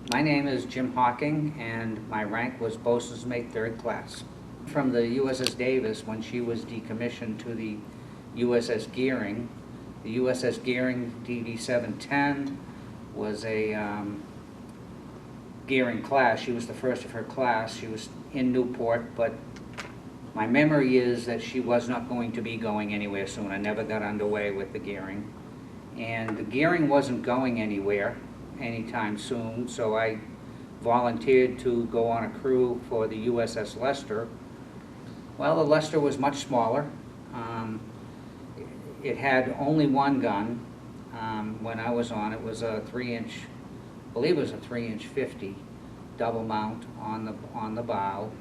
My name is Jim Hocking, and my rank was bosun's mate 3rd class. From the USS Davis, when she was decommissioned to the USS Gearing. The USS Gearing DD-710 was a Gearing class. She was the first of her class. She was in Newport, but my memory is that she was not going to be going anywhere soon. I never got underway with the Gearing. And the Gearing wasn't going anywhere anytime soon, so I volunteered to go on a crew for the USS Leicester. Well, the Leicester was much smaller. It had only one gun. When I was on, it was a 3-inch, I believe it was a 3-inch 50 double mount on the bow.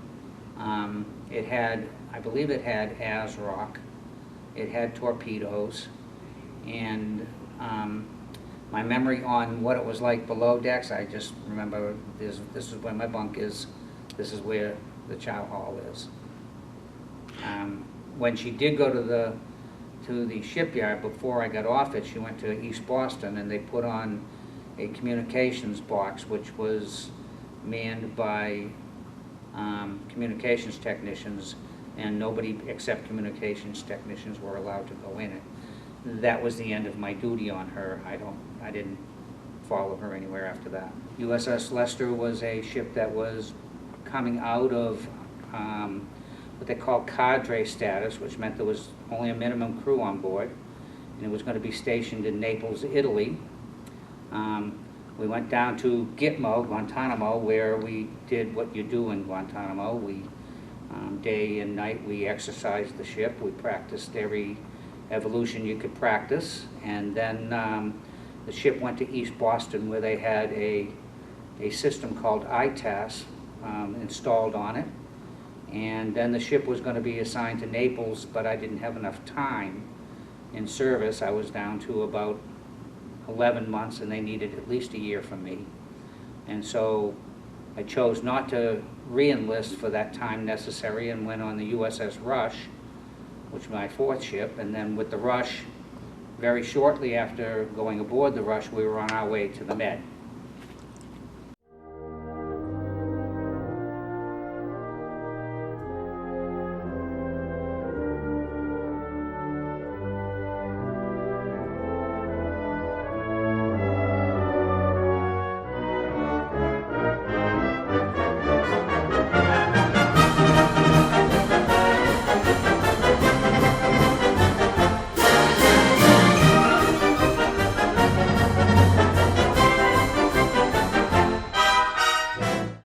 It had, I believe it had ASRock. It had torpedoes, and my memory on what it was like below decks, I just remember this is where my bunk is, this is where the chow hall is. When she did go to the shipyard, before I got off it, she went to East Boston, and they put on a communications box which was manned by communications technicians, and nobody except communications technicians were allowed to go in it. That was the end of my duty on her. I didn't follow her anywhere after that. USS Leicester was a ship that was coming out of what they call cadre status, which meant there was only a minimum crew on board, and it was going to be stationed in Naples, Italy. We went down to Gitmo, Guantanamo, where we did what you do in Guantanamo. We, day and night, we exercised the ship. We practiced every evolution you could practice, and then the ship went to East Boston, where they had a system called ITAS installed on it, and then the ship was going to be assigned to Naples, but I didn't have enough time in service. I was down to about 11 months, and they needed at least a year from me, and so I chose not to re-enlist for that time necessary and went on the USS Rush, which was my 4th ship. And then with the Rush, very shortly after going aboard the Rush, we were on our way to the Med.